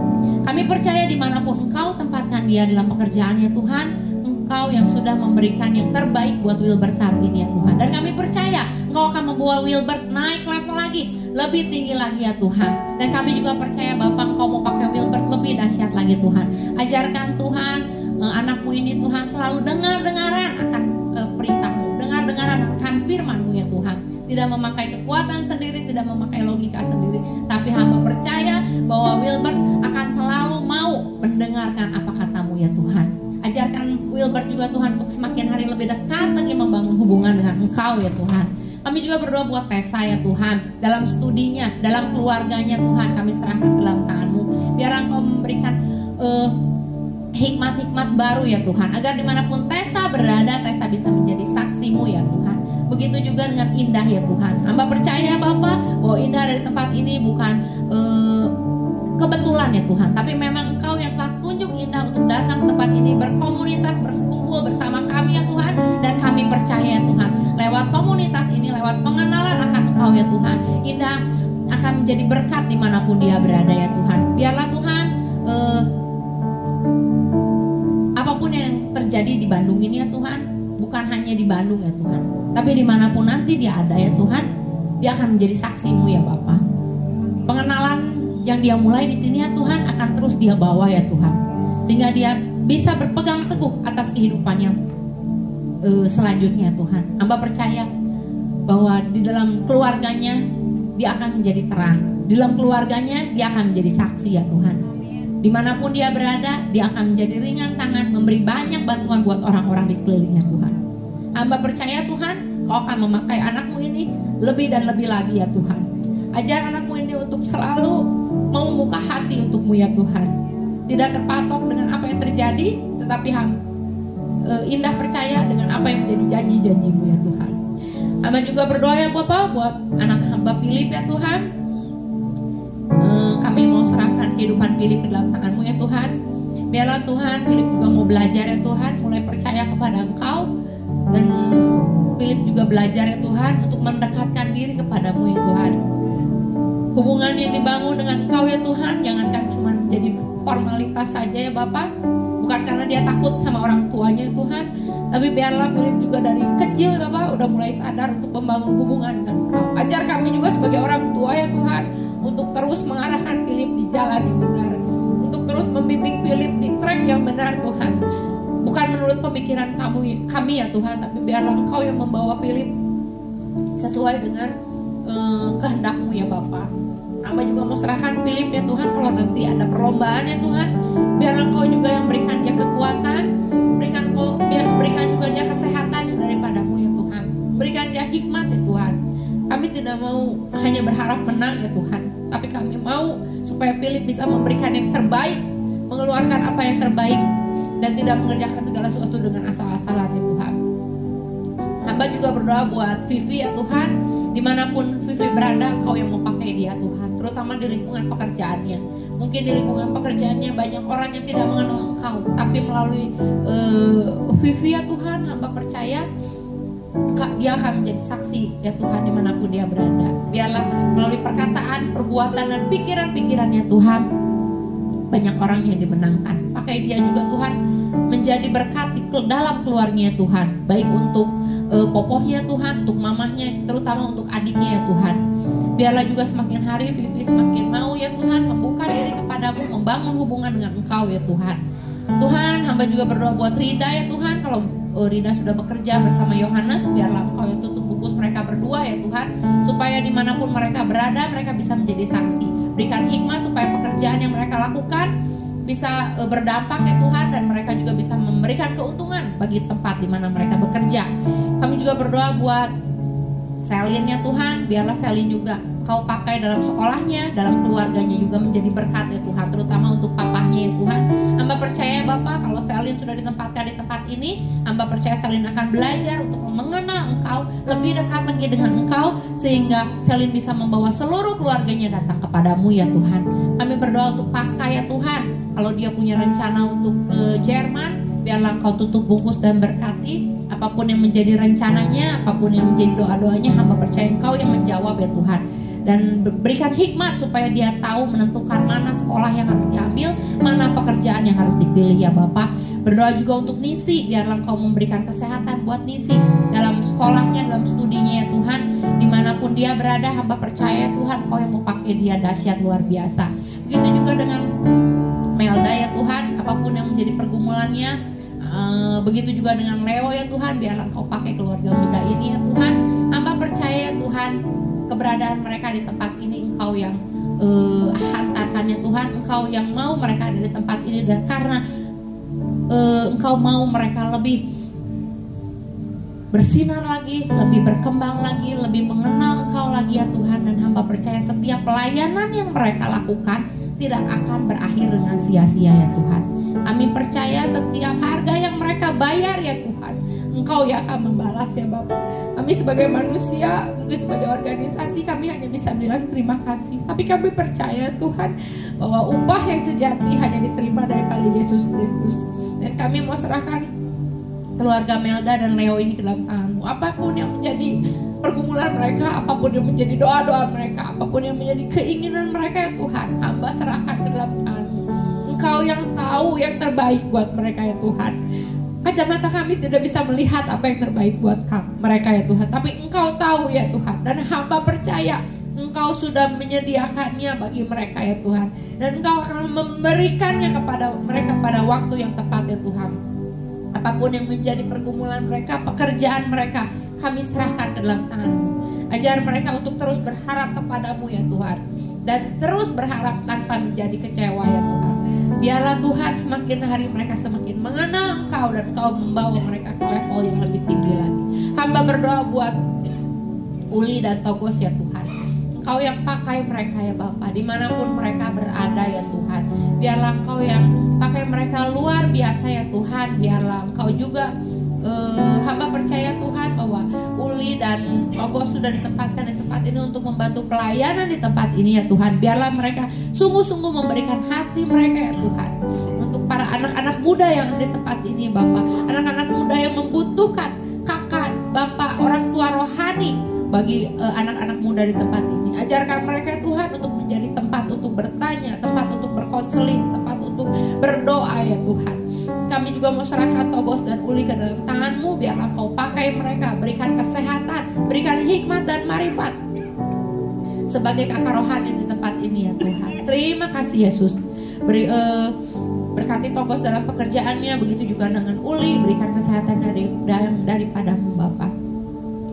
Kami percaya dimanapun Engkau tempatkan dia dalam pekerjaan ya Tuhan, Engkau yang sudah memberikan yang terbaik buat Wilbert saat ini ya Tuhan. Dan kami percaya Engkau akan membawa Wilbert naik level lagi, lebih tinggi lagi ya Tuhan. Dan kami juga percaya Bapak, Engkau mau pakai Wilbert lebih dahsyat lagi Tuhan. Ajarkan Tuhan, anakku ini Tuhan selalu dengar-dengaran akan perintah-Mu, dengar-dengaran akan firman-Mu ya Tuhan. Tidak memakai kekuatan sendiri, tidak memakai logika sendiri, tapi hamba percaya bahwa Wilbert akan selalu mau mendengarkan apa kata-Mu ya Tuhan. Ajarkan Wilbert juga Tuhan untuk semakin hari lebih dekat lagi membangun hubungan dengan Engkau ya Tuhan. Kami juga berdoa buat Tessa ya Tuhan, dalam studinya, dalam keluarganya Tuhan, kami serahkan dalam tangan-Mu. Biar Engkau memberikan hikmat-hikmat baru ya Tuhan, agar dimanapun Tessa berada, Tessa bisa menjadi saksi-Mu ya Tuhan. Begitu juga dengan Indah ya Tuhan. Hamba percaya Bapak bahwa Indah dari tempat ini bukan kebetulan ya Tuhan, tapi memang Engkau yang telah tunjuk Indah untuk datang ke tempat ini, berkomunitas, berkumpul bersama kami ya Tuhan. Dan kami percaya ya Tuhan, lewat komunitas ini, lewat pengenalan akan Engkau ya Tuhan, Indah akan menjadi berkat dimanapun dia berada ya Tuhan. Biarlah Tuhan, apapun yang terjadi di Bandung ini ya Tuhan, bukan hanya di Bandung ya Tuhan, tapi dimanapun nanti dia ada ya Tuhan, dia akan menjadi saksi-Mu ya Bapa. Pengenalan yang dia mulai di sini ya Tuhan akan terus dia bawa ya Tuhan, sehingga dia bisa berpegang teguh atas kehidupannya selanjutnya Tuhan. Hamba percaya bahwa di dalam keluarganya dia akan menjadi terang, di dalam keluarganya dia akan menjadi saksi ya Tuhan. Dimanapun dia berada, dia akan menjadi ringan tangan, memberi banyak bantuan buat orang-orang di sekelilingnya Tuhan. Hamba percaya Tuhan, Kau akan memakai anakmu ini lebih dan lebih lagi ya Tuhan. Ajar anakmu ini untuk selalu mau membuka hati untuk-Mu ya Tuhan. Tidak terpatok dengan apa yang terjadi, tetapi Indah percaya dengan apa yang menjadi janji-janji-Mu ya Tuhan. Hamba juga berdoa ya Bapak buat anak hamba Philip ya Tuhan. Kami mau serahkan kehidupan Philip ke dalam tangan-Mu ya Tuhan. Biarlah Tuhan, Philip juga mau belajar ya Tuhan, mulai percaya kepada Engkau. Dan Philip juga belajar ya Tuhan untuk mendekatkan diri kepadamu ya Tuhan. Hubungan yang dibangun dengan Engkau ya Tuhan, jangankan cuma jadi formalitas saja ya Bapak, bukan karena dia takut sama orang tuanya ya Tuhan, tapi biarlah Philip juga dari kecil ya Bapak udah mulai sadar untuk membangun hubungan dengan Engkau. Ajar kami juga sebagai orang tua ya Tuhan, untuk terus mengarahkan Philip di jalan yang benar, untuk terus membimbing Philip di track yang benar Tuhan. Bukan menurut pemikiran kami ya Tuhan, tapi biarlah Engkau yang membawa Philip sesuai dengan kehendak-Mu ya Bapak. Hamba juga mau serahkan Philip ya Tuhan, kalau nanti ada perlombaan ya Tuhan, biarlah Engkau juga yang berikan dia kekuatan, berikan juga dia kesehatan daripada-Mu ya Tuhan, berikan dia hikmat ya Tuhan. Kami tidak mau hanya berharap menang ya Tuhan, tapi kami mau supaya Philip bisa memberikan yang terbaik, mengeluarkan apa yang terbaik, dan tidak mengerjakan segala sesuatu dengan asal-asalan ya Tuhan. Hamba juga berdoa buat Vivi ya Tuhan, dimanapun Vivi berada, Engkau yang mau pakai dia Tuhan, terutama di lingkungan pekerjaannya. Mungkin di lingkungan pekerjaannya banyak orang yang tidak mengenal Engkau, tapi melalui Vivi ya Tuhan, hamba percaya dia akan menjadi saksi ya Tuhan dimanapun dia berada. Biarlah melalui perkataan, perbuatan, dan pikiran-pikirannya Tuhan, banyak orang yang dimenangkan. Pakai dia juga Tuhan menjadi berkat di dalam keluarganya Tuhan, baik untuk popohnya Tuhan, untuk mamahnya, terutama untuk adiknya ya Tuhan. Biarlah juga semakin hari Vivi semakin mau ya Tuhan membuka diri kepadamu, membangun hubungan dengan Engkau ya Tuhan. Tuhan, hamba juga berdoa buat Rida ya Tuhan, kalau Rida sudah bekerja bersama Yohanes, biarlah Engkau yang tutup bungkus mereka berdua ya Tuhan, supaya dimanapun mereka berada, mereka bisa menjadi saksi. Berikan hikmat supaya pekerjaan yang mereka lakukan bisa berdampak ya Tuhan, dan mereka juga bisa memberikan keuntungan bagi tempat di mana mereka bekerja. Kami juga berdoa buat Selin ya Tuhan, biarlah Selin juga Engkau pakai dalam sekolahnya, dalam keluarganya juga menjadi berkat ya Tuhan, terutama untuk papahnya ya Tuhan. Hamba percaya Bapak, kalau Selin sudah ditempatkan di tempat ini, hamba percaya Selin akan belajar untuk mengenal Engkau, lebih dekat lagi dengan Engkau, sehingga Selin bisa membawa seluruh keluarganya datang kepadamu ya Tuhan. Kami berdoa untuk Pasca ya Tuhan, kalau dia punya rencana untuk ke Jerman, biarlah Engkau tutup bungkus dan berkati. Apapun yang menjadi rencananya, apapun yang menjadi doa-doanya, hamba percaya Engkau yang menjawab ya Tuhan. Dan berikan hikmat supaya dia tahu menentukan mana sekolah yang harus diambil, mana pekerjaan yang harus dipilih ya Bapak. Berdoa juga untuk Nisi, biarlah Engkau memberikan kesehatan buat Nisi dalam sekolahnya, dalam studinya ya Tuhan. Dimanapun dia berada, hamba percaya Tuhan Engkau yang mau pakai dia dahsyat luar biasa. Begitu juga dengan Melda ya Tuhan, apapun yang menjadi pergumulannya. Begitu juga dengan Leo ya Tuhan, biarlah Engkau pakai keluarga muda ini ya Tuhan. Hamba percaya Tuhan, keberadaan mereka di tempat ini Engkau yang hantarkan ya Tuhan, Engkau yang mau mereka ada di tempat ini, dan karena Engkau mau mereka lebih bersinar lagi, lebih berkembang lagi, lebih mengenal Engkau lagi ya Tuhan. Dan hamba percaya setiap pelayanan yang mereka lakukan tidak akan berakhir dengan sia-sia ya Tuhan. Kami percaya setiap harga yang mereka bayar ya Tuhan, Engkau yang akan membalas ya Bapak. Kami sebagai manusia, mungkin sebagai organisasi, kami hanya bisa bilang terima kasih. Tapi kami percaya Tuhan bahwa upah yang sejati hanya diterima dari Yesus Kristus. Dan kami mau serahkan keluarga Melda dan Leo ini ke dalam tangan-Mu. Apapun yang menjadi pergumulan mereka, apapun yang menjadi doa-doa mereka, apapun yang menjadi keinginan mereka ya Tuhan, hamba serahkan ke dalam tangan-Mu. Engkau yang tahu yang terbaik buat mereka ya Tuhan. Kacamata kami tidak bisa melihat apa yang terbaik buat mereka ya Tuhan, tapi Engkau tahu ya Tuhan. Dan hamba percaya Engkau sudah menyediakannya bagi mereka ya Tuhan, dan Engkau akan memberikannya kepada mereka pada waktu yang tepat ya Tuhan. Apapun yang menjadi pergumulan mereka, pekerjaan mereka, kami serahkan ke dalam tangan-Mu. Ajar mereka untuk terus berharap kepadamu ya Tuhan, dan terus berharap tanpa menjadi kecewa ya Tuhan. Biarlah Tuhan semakin hari mereka semakin mengenal Engkau, dan Engkau membawa mereka ke level yang lebih tinggi lagi. Hamba berdoa buat Uli dan Togos ya Tuhan, Engkau yang pakai mereka ya Bapa, dimanapun mereka berada ya Tuhan. Biarlah Engkau yang pakai mereka luar biasa ya Tuhan. Biarlah Engkau juga hamba percaya Tuhan bahwa Uli dan Togos sudah ditempatkan di tempat ini untuk membantu pelayanan di tempat ini ya Tuhan. Biarlah mereka sungguh-sungguh memberikan hati mereka ya Tuhan, untuk para anak-anak muda yang ada di tempat ini Bapak. Anak-anak muda yang membutuhkan kakak bagi anak-anak muda di tempat ini. Ajarkan mereka Tuhan untuk menjadi tempat untuk bertanya, tempat untuk berkonseling, tempat untuk berdoa ya Tuhan. Kami juga mau serahkan Tobos dan Uli ke dalam tangan-Mu, biarlah Kau pakai mereka, berikan kesehatan, berikan hikmat dan marifat sebagai kakak rohani di tempat ini ya Tuhan. Terima kasih Yesus. Berkati Tobos dalam pekerjaannya, begitu juga dengan Uli, berikan kesehatan daripada-Mu Bapa.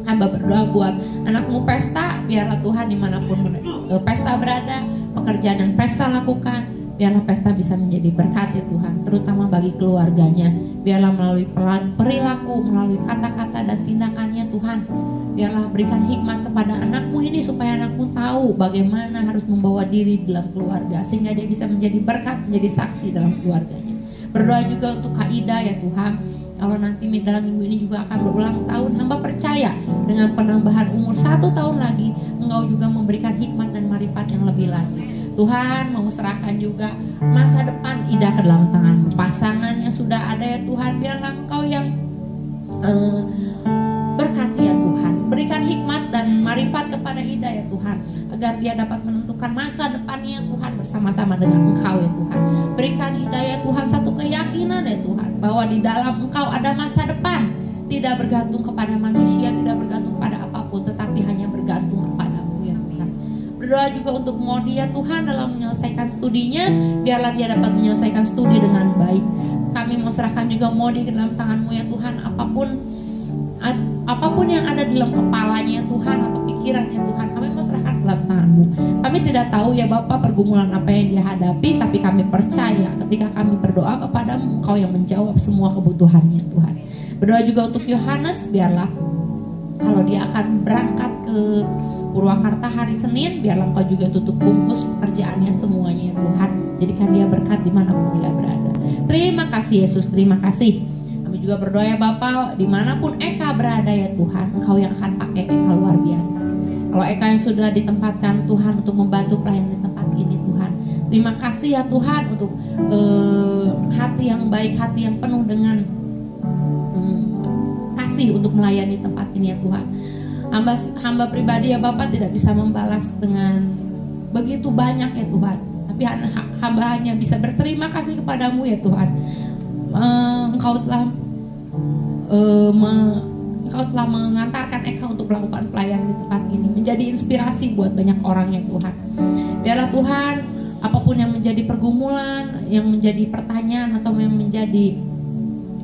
Hamba berdoa buat anak-Mu pesta, biarlah Tuhan dimanapun pesta berada, pekerjaan yang pesta lakukan, biarlah pesta bisa menjadi berkat ya Tuhan, terutama bagi keluarganya. Biarlah melalui perilaku, melalui kata-kata dan tindakannya Tuhan, biarlah berikan hikmat kepada anak-Mu ini supaya anak-Mu tahu bagaimana harus membawa diri dalam keluarga, sehingga dia bisa menjadi berkat, menjadi saksi dalam keluarganya. Berdoa juga untuk Kak Ida ya Tuhan, kalau nanti dalam minggu ini juga akan berulang tahun, hamba percaya dengan penambahan umur 1 tahun lagi, Engkau juga memberikan hikmat dan marifat yang lebih lagi. Tuhan mau serahkan juga masa depan Ida ke dalam tangan-Mu. Pasangan yang sudah ada ya Tuhan, biarlah Engkau yang berkati ya Tuhan. Berikan hikmat dan marifat kepada Ida ya Tuhan, agar dia dapat menentukan masa depannya Tuhan bersama-sama dengan Engkau ya Tuhan. Berikan Ida ya Tuhan satu keyakinan ya Tuhan, bahwa di dalam Engkau ada masa depan, tidak bergantung kepada manusia, tidak bergantung pada apapun, tetapi hanya bergantung kepada-Mu ya Tuhan. Berdoa juga untuk Modi ya Tuhan dalam menyelesaikan studinya, biarlah dia dapat menyelesaikan studi dengan baik. Kami mau serahkan juga Modi ke dalam tangan-Mu ya Tuhan, apapun yang ada di dalam kepalanya Tuhan atau pikirannya Tuhan, kami mau serahkan ke dalam tangan-Mu. Kami tidak tahu ya Bapak pergumulan apa yang dia hadapi, tapi kami percaya ketika kami berdoa kepada-Mu, Engkau yang menjawab semua kebutuhannya Tuhan. Berdoa juga untuk Yohanes, biarlah kalau dia akan berangkat ke Purwakarta hari Senin, biarlah Engkau juga tutup bungkus pekerjaannya semuanya ya Tuhan. Jadikan dia berkat dimanapun dia berada. Terima kasih Yesus, terima kasih. Kami juga berdoa ya Bapak, dimanapun Eka berada ya Tuhan, Engkau yang akan pakai Eka luar biasa. Kalau Eka yang sudah ditempatkan Tuhan untuk membantu pelayanan di tempat ini Tuhan, terima kasih ya Tuhan untuk hati yang baik, hati yang penuh dengan kasih untuk melayani tempat ini ya Tuhan. Hamba pribadi ya Bapak tidak bisa membalas dengan begitu banyak ya Tuhan, tapi hamba hanya bisa berterima kasih kepada-Mu ya Tuhan. Engkau telah mengantarkan Eka untuk melakukan pelayanan di tempat ini, menjadi inspirasi buat banyak orang ya Tuhan. Biarlah Tuhan, apapun yang menjadi pergumulan, yang menjadi pertanyaan atau yang menjadi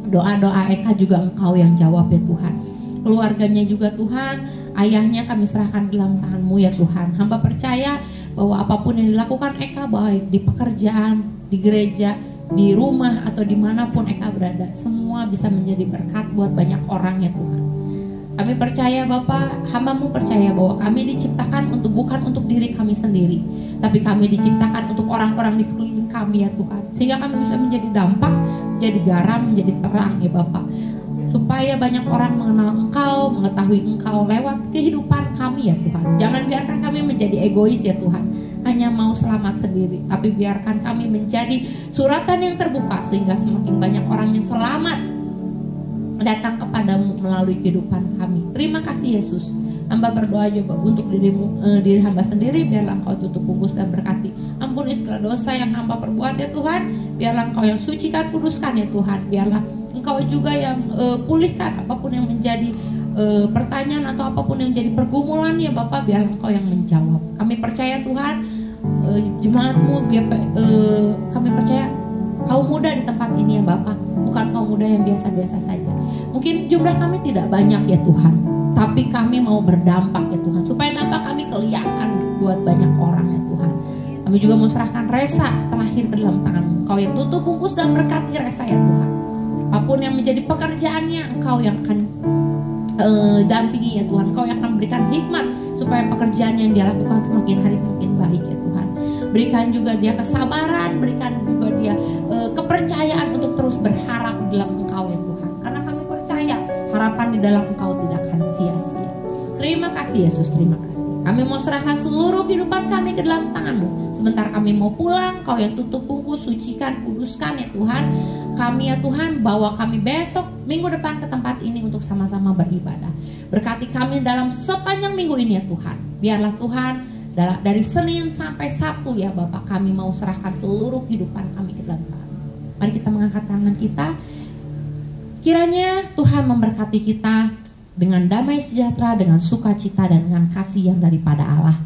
doa-doa Eka juga Engkau yang jawab ya Tuhan. Keluarganya juga Tuhan, ayahnya kami serahkan dalam tangan-Mu ya Tuhan. Hamba percaya bahwa apapun yang dilakukan Eka, baik di pekerjaan, di gereja, di rumah atau dimanapun Eka berada, semua bisa menjadi berkat buat banyak orang ya Tuhan. Kami percaya Bapak, hamba-Mu percaya bahwa kami diciptakan bukan untuk diri kami sendiri, tapi kami diciptakan untuk orang-orang di sekeliling kami ya Tuhan, sehingga kami bisa menjadi dampak, menjadi garam, menjadi terang ya Bapak, supaya banyak orang mengenal Engkau, mengetahui Engkau lewat kehidupan kami ya Tuhan. Jangan biarkan kami menjadi egois ya Tuhan, hanya mau selamat sendiri, tapi biarkan kami menjadi suratan yang terbuka, sehingga semakin banyak orang yang selamat datang kepadamu melalui kehidupan kami. Terima kasih Yesus. Hamba berdoa juga untuk diri hamba sendiri, biarlah Engkau tutup bungkus dan berkati. Ampuni segala dosa yang hamba perbuat ya Tuhan, biarlah Engkau yang sucikan, kuduskan ya Tuhan. Biarlah Engkau juga yang pulihkan apapun yang menjadi pertanyaan atau apapun yang menjadi pergumulan ya Bapak, biarlah Engkau yang menjawab. Kami percaya Tuhan, jemaat-Mu, kami percaya kaum muda di tempat ini ya Bapak, bukan kaum muda yang biasa-biasa saja. Mungkin jumlah kami tidak banyak ya Tuhan, tapi kami mau berdampak ya Tuhan, supaya dampak kami kelihatan buat banyak orang ya Tuhan. Kami juga mau serahkan Resa terakhir ke dalam tangan-Mu. Engkau yang tutup bungkus dan berkati Resa ya Tuhan. Apapun yang menjadi pekerjaannya, Engkau yang akan dampingi ya Tuhan. Engkau yang akan berikan hikmat supaya pekerjaan yang dia lakukan semakin hari semakin baik ya Tuhan. Berikan juga dia kesabaran, berikan juga dia kepercayaan untuk terus berharap di dalam Engkau ya Tuhan. Karena kami percaya harapan di dalam Engkau tidak akan sia-sia. Terima kasih Yesus, terima kasih. Kami mau serahkan seluruh kehidupan kami ke dalam tangan-Mu. Sebentar kami mau pulang, Kau yang tutup bungkus sucikan, kuduskan ya Tuhan. Kami ya Tuhan, bawa kami besok minggu depan ke tempat ini untuk sama-sama beribadah. Berkati kami dalam sepanjang minggu ini ya Tuhan. Biarlah Tuhan dari Senin sampai Sabtu ya Bapak, kami mau serahkan seluruh kehidupan kami ke dalam Tuhan. Mari kita mengangkat tangan kita. Kiranya Tuhan memberkati kita dengan damai sejahtera, dengan sukacita, dan dengan kasih yang daripada Allah.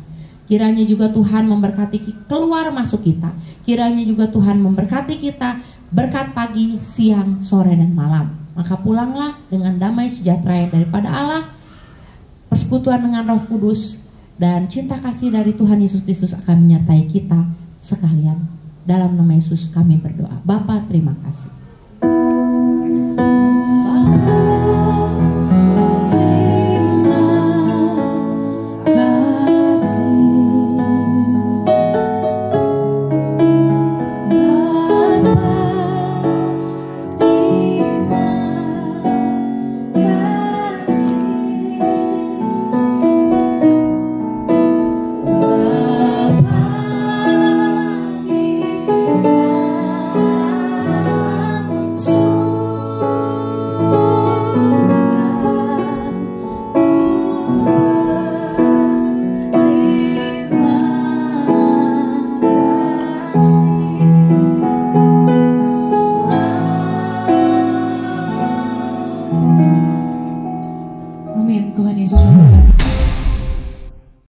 Kiranya juga Tuhan memberkati keluar masuk kita. Kiranya juga Tuhan memberkati kita berkat pagi, siang, sore, dan malam. Maka pulanglah dengan damai sejahtera yang daripada Allah, persekutuan dengan Roh Kudus, dan cinta kasih dari Tuhan Yesus Kristus akan menyertai kita sekalian. Dalam nama Yesus kami berdoa. Bapa, terima kasih.